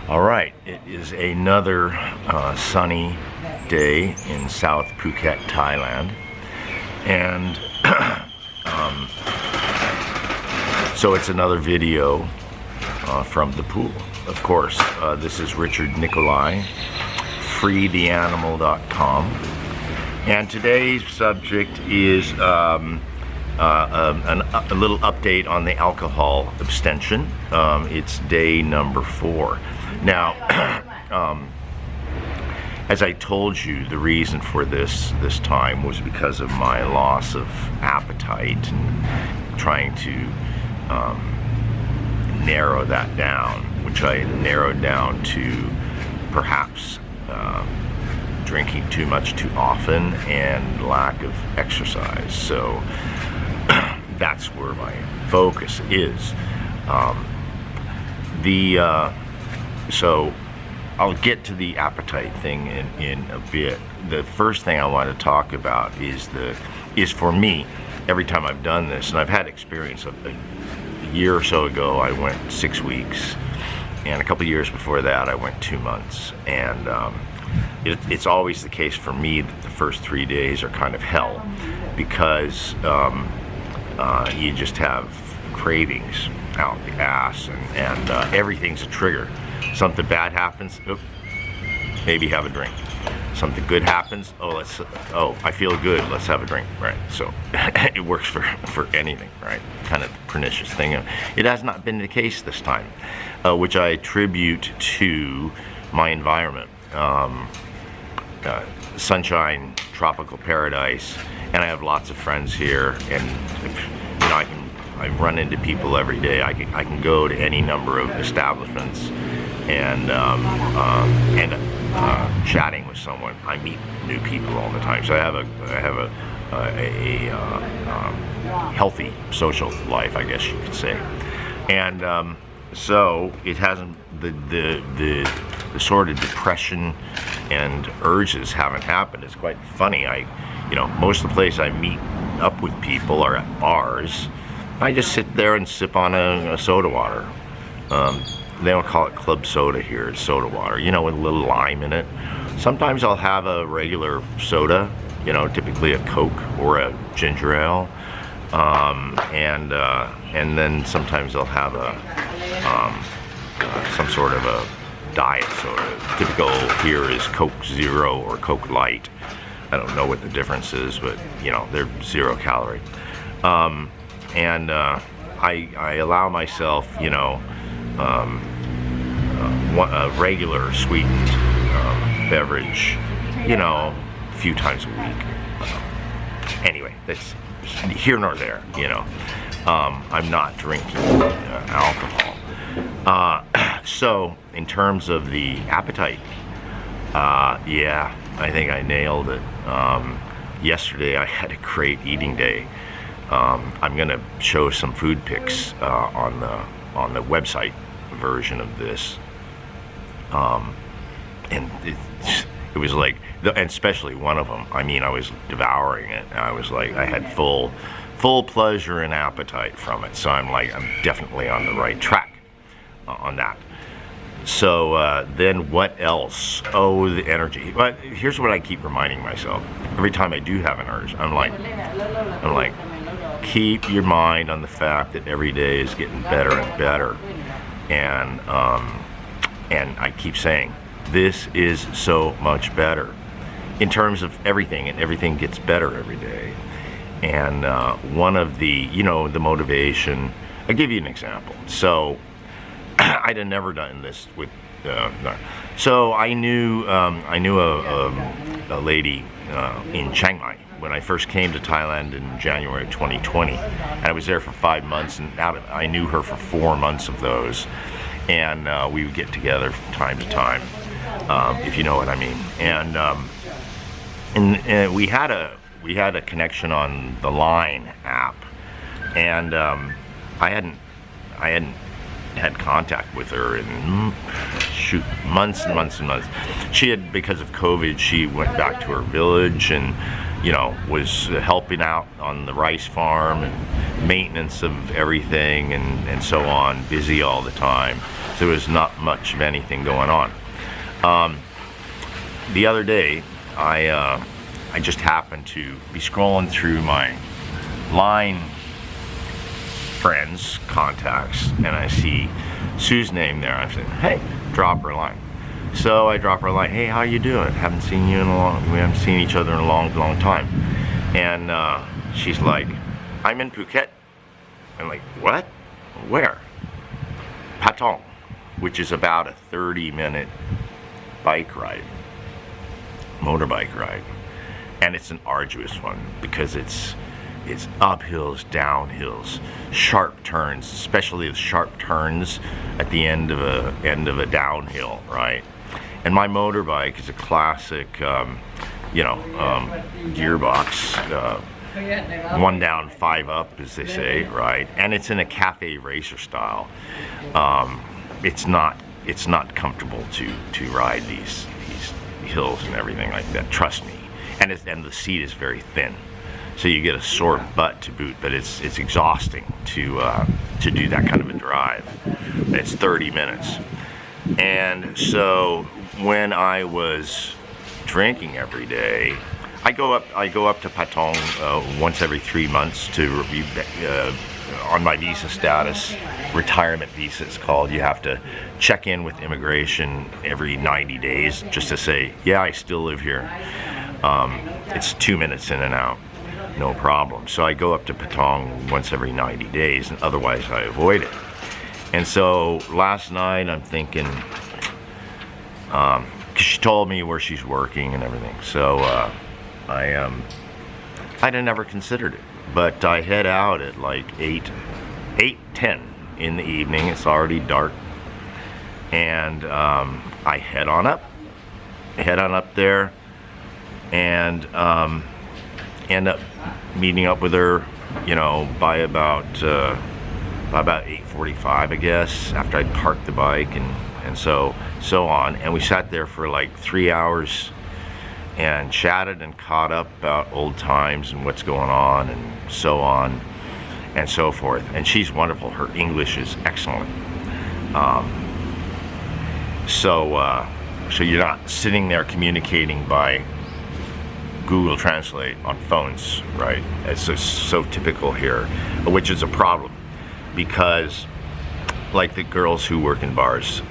All right, it is another sunny day in South Phuket, Thailand, and so it's another video from the pool. Of course, this is Richard Nikoley, freetheanimal.com, and today's subject is a little update on the alcohol abstention. It's day number 4. Now, as I told you, the reason for this time was because of my loss of appetite and trying to narrow that down, which I narrowed down to perhaps drinking too much too often and lack of exercise. So that's where my focus is. So I'll get to the appetite thing in a bit. The first thing I want to talk about is for me, every time I've done this, and I've had experience of a year or so ago, I went 6 weeks, and a couple years before that, I went 2 months. And it's always the case for me that the first 3 days are kind of hell, because you just have cravings out the ass, and everything's a trigger. Something bad happens, maybe have a drink. Something good happens, I feel good, let's have a drink, right? So it works for anything, right? Kind of pernicious thing. It has not been the case this time, which I attribute to my environment. Sunshine, tropical paradise, and I have lots of friends here, and I run into people every day. I can go to any number of establishments and chatting with someone. I meet new people all the time, so I have a healthy social life, I guess you could say. And so it hasn't, the sort of depression and urges haven't happened. It's quite funny. Most of the places I meet up with people are at bars. I just sit there and sip on a soda water. They don't call it club soda here, it's soda water, with a little lime in it. Sometimes I'll have a regular soda, typically a Coke or a ginger ale. And then sometimes I'll have some sort of a diet soda. Typical here is Coke Zero or Coke Light. I don't know what the difference is, but they're 0 calorie. I allow myself, a regular sweetened beverage, a few times a week. Anyway, that's here nor there, I'm not drinking alcohol. So, in terms of the appetite, yeah, I think I nailed it. Yesterday I had a great eating day. I'm going to show some food pics on the website version of this, and it was like, and especially one of them. I was devouring it. I was like, I had full pleasure and appetite from it. So I'm definitely on the right track on that. So then what else? Oh, the energy. But here's what I keep reminding myself every time I do have an urge. I'm like, keep your mind on the fact that every day is getting better and better, and I keep saying this is so much better in terms of everything, and everything gets better every day. And one of the the motivation, I'll give you an example. So I'd have never done this with so I knew a lady in Chiang Mai when I first came to Thailand in January 2020. And I was there for 5 months, and I knew her for 4 months of those. And we would get together from time to time, if you know what I mean. And we had a connection on the Line app, and I hadn't had contact with her in months and months and months. She had, because of COVID, she went back to her village and was helping out on the rice farm and maintenance of everything and so on, busy all the time. there was not much of anything going on. The other day, I just happened to be scrolling through my line friends contacts, and I see Sue's name there. I'm saying, hey, drop her a line. So I drop her a line. Hey, how you doing? Haven't seen you in we haven't seen each other in a long time. And she's like, I'm in Phuket. I'm like, what? Where? Patong, which is about a 30-minute bike ride, motorbike ride, and it's an arduous one because it's uphills, downhills, sharp turns, especially the sharp turns at the end of a downhill, right? And my motorbike is a classic, gearbox, 1 down, 5 up, as they say, right? And it's in a cafe racer style. It's not comfortable to ride these hills and everything like that. Trust me. And the seat is very thin, so you get a sore butt to boot. But it's exhausting to do that kind of a drive. It's 30 minutes, and so when I was drinking every day, I go up to Patong once every 3 months to review on my visa status. Retirement visa, it's called. You have to check in with immigration every 90 days just to say, yeah, I still live here. It's 2 minutes in and out, no problem. So I go up to Patong once every 90 days, and otherwise I avoid it. And so last night I'm thinking, because she told me where she's working and everything, so I'd never considered it. But I head out at like 8:10 in the evening. It's already dark, and I head on up there, and end up meeting up with her, by about 8:45, I guess, after I'd parked the bike and so on. And we sat there for like 3 hours and chatted and caught up about old times and what's going on and so on and so forth. And she's wonderful. Her English is excellent. So you're not sitting there communicating by Google Translate on phones, right? It's so typical here, which is a problem because, like the girls who work in bars,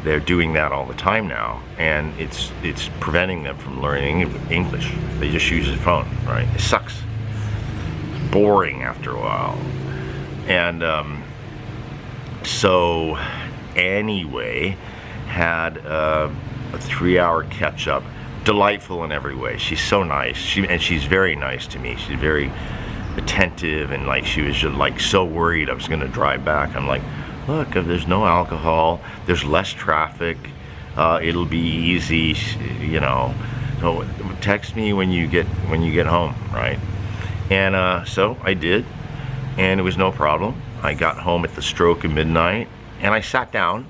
they're doing that all the time now, and it's preventing them from learning English. They just use the phone, right? It sucks. It's boring after a while. And so anyway, had a 3-hour catch up. Delightful in every way. She's so nice. She's very nice to me. She's very attentive, and like she was just like so worried I was going to drive back. I'm like, look, if there's no alcohol, there's less traffic, it'll be easy, so text me when you get home, right? And so I did, and it was no problem. I got home at the stroke of midnight, and I sat down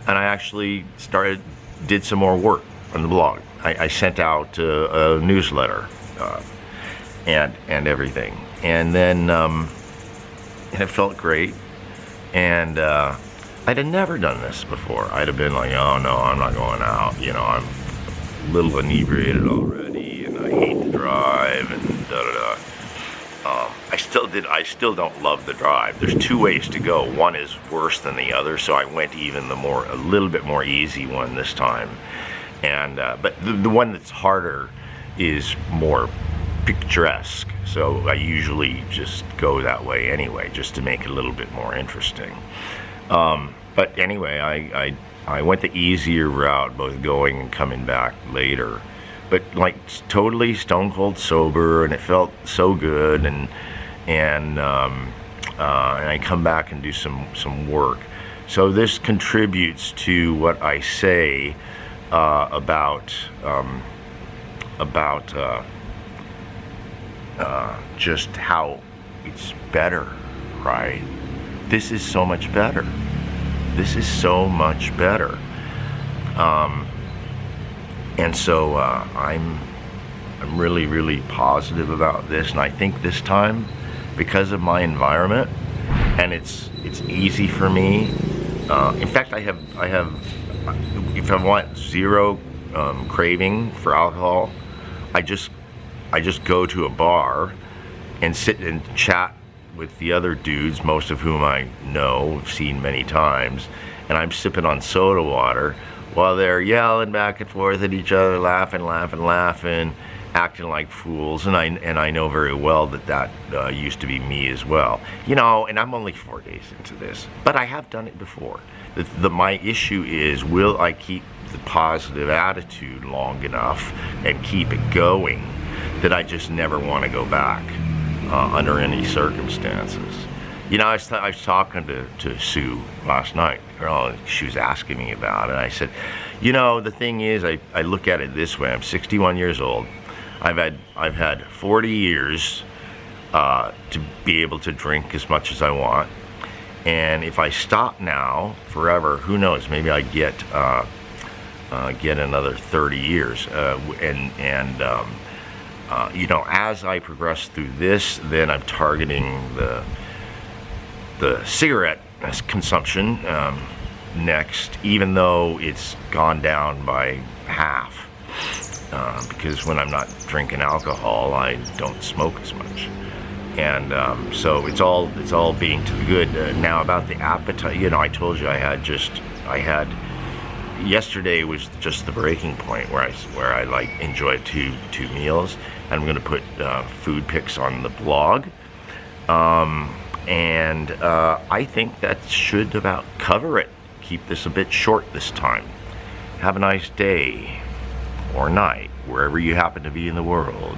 and I actually did some more work on the blog. I sent out a newsletter and everything, and then and it felt great. And I'd have never done this before. I'd have been like, oh no, I'm not going out. I'm a little inebriated already, and I hate to drive, and da-da-da. I still don't love the drive. There's 2 ways to go. One is worse than the other, so I went even a little bit more easy one this time. And but the one that's harder is more picturesque, so I usually just go that way anyway, just to make it a little bit more interesting. But anyway, I went the easier route, both going and coming back later, but like totally stone cold sober, and it felt so good. And I come back and do some work. So this contributes to what I say about just how it's better, right? This is so much better. This is so much better. And so I'm really, really positive about this, and I think this time, because of my environment, and it's easy for me In fact, I have, if I want zero craving for alcohol, I just go to a bar and sit and chat with the other dudes, most of whom I know, have seen many times, and I'm sipping on soda water while they're yelling back and forth at each other, laughing, acting like fools, and I know very well that used to be me as well. You know, and I'm only 4 days into this, but I have done it before. My issue is, will I keep the positive attitude long enough and keep it going that I just never want to go back under any circumstances? You know, I was talking to Sue last night. She was asking me about it. I said, you know, the thing is, I look at it this way. I'm 61 years old. I've had 40 years to be able to drink as much as I want. And if I stop now forever, who knows? Maybe I get another 30 years. You know, as I progress through this, then I'm targeting the cigarette consumption next, even though it's gone down by half. Because when I'm not drinking alcohol, I don't smoke as much. And so it's all being to the good. Now about the appetite, you know, I told you I had yesterday was just the breaking point where I like enjoyed two meals. I'm going to put food pics on the blog, and I think that should about cover it. Keep this a bit short this time. Have a nice day or night wherever you happen to be in the world.